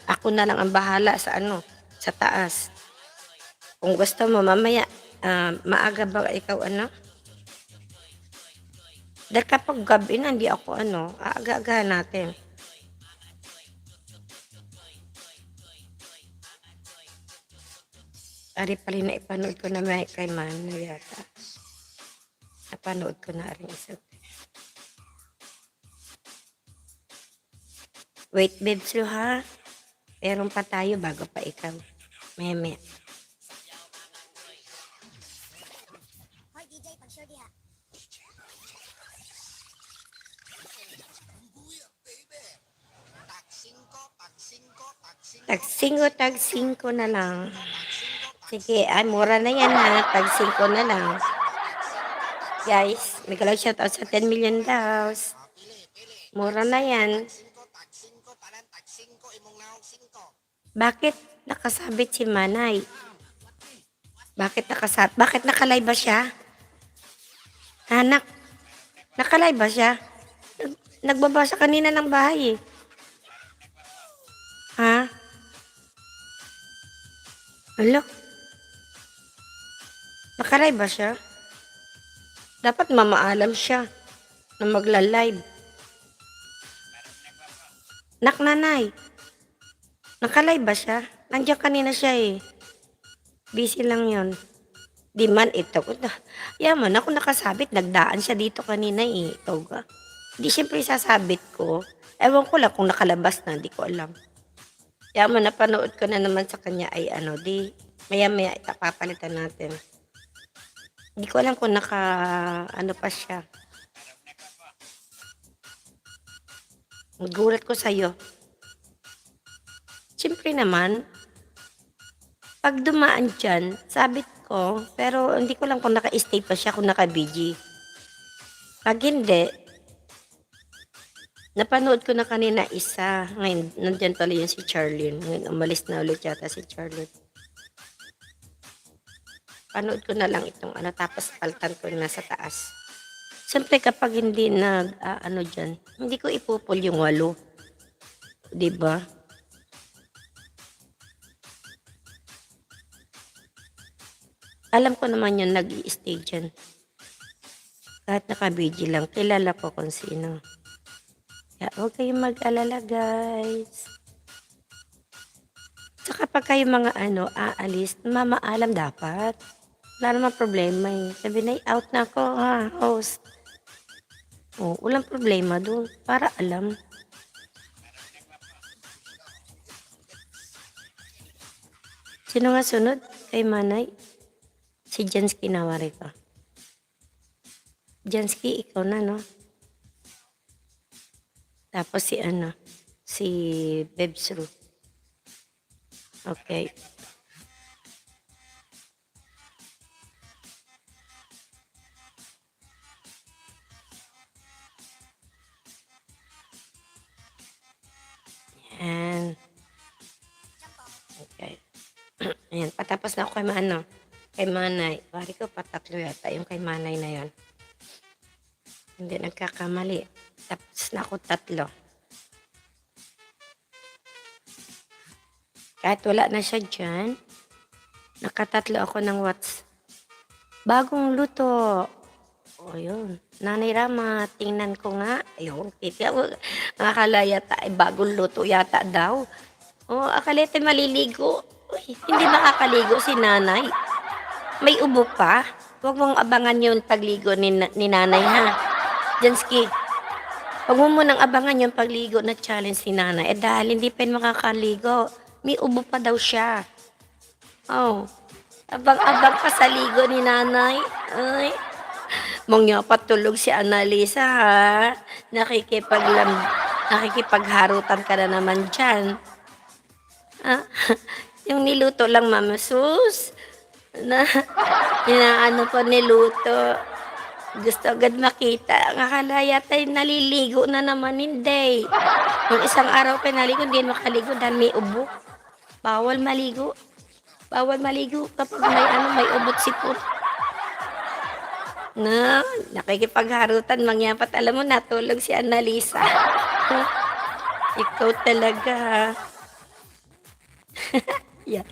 Ako na lang ang bahala sa ano, sa taas. Kung gusto mo mamaya, maaga ba ikaw ano? Dahil kapag gabi na hindi ako ano, aaga-agahan natin. Ari pala naipanood ko na may kay Mano yata. Napanood ko na rin isa. Wait, babes, ha? Meron pa tayo bago pa ikaw. Maya. Hoy DJ, pag-sure diha. Tag 5 na lang. Sige, mura na yan ha. Tag 5 na lang. Guys, may galang shoutout sa 10 million daw. Mura na yan. Bakit nakasabit si Manay? Bakit nakalive ba siya? Anak, nakalive ba siya? Nagbabasa kanina ng bahay eh. Ha? Alo? Nakalive ba siya? Dapat mamaalam siya na magla-live. Nanay, nakalive ba siya? Nandiyan kanina siya eh. Busy lang yon. Di man ito. Yaman ako nakasabit. Nagdaan siya dito kanina eh. Ikaw ka. Di siyempre sasabit ko. Ewan ko lang kung nakalabas na. Di ko alam. Yaman napanood ko na naman sa kanya ay ano. Di maya papalitan natin. Di ko alam kung ano pa siya. Nagulat ko sa'yo. Siyempre naman, pag dumaan dyan, sabit ko, pero hindi ko lang kung naka-stay pa siya, kung naka-BG. Pag hindi, napanood ko na kanina isa. Ngayon, nandyan pala yun si Charlene. Ngayon, umalis na ulit yata si Charlene. Panood ko na lang itong ano, tapos paltan ko na sa taas. Siyempre kapag hindi ano dyan, hindi ko ipupul yung 8. Diba? Alam ko naman yun, nag-i-stay dyan. Kahit naka-BG lang, kilala ko kung sino. Kaya huwag kayong mag-alala, guys. Saka pag kayo mga ano, aalis, mamaalam dapat. Wala namang problema eh. Sabi na, out na ako ha, host. Oh, walang problema doon. Para alam. Sino nga sunod? Kay Manay? Si Jansky nawari ko. Jansky, ikaw na, no? Tapos si ano? Si Bebsru. Okay. Yan. Okay. Ayan, patapos na ako kay kay Manay. Wari ko patatlo yata yung kay Manay na yon. Hindi nagkakamali. Tapos na ako 3. Kahit wala na siya dyan, nakatatlo ako ng bagong luto. O yun. Nanay Rama, tingnan ko nga. Ayun, kita mo, akala yata ay bagong luto yata daw. O, akala yata maliligo. Uy, hindi makakaligo si nanay. May ubo pa. Huwag mong abangan yung pagligo ni nanay ha. Jansky, huwag mo munang abangan yung pagligo na challenge ni nanay. Dahil hindi pa yun makakaligo. May ubo pa daw siya. Oh, abang-abang ka sa ligo ni nanay. Ay, mongya patulog si Annalisa ha. Nakikipagharutan ka na naman dyan. Ah, yung niluto lang, Mama Sus. Inaano pa niluto. Gusto agad makita. Ang akala yata naliligo na naman, hindi. Yung isang araw pinaligo, hindi makaligo dahil may ubo. Bawal maligo. Bawal maligo kapag may ubot sipot. Na, nakikipagharutan, mangyapat. Alam mo, natulog si Annalisa. Ikaw talaga. Yeah.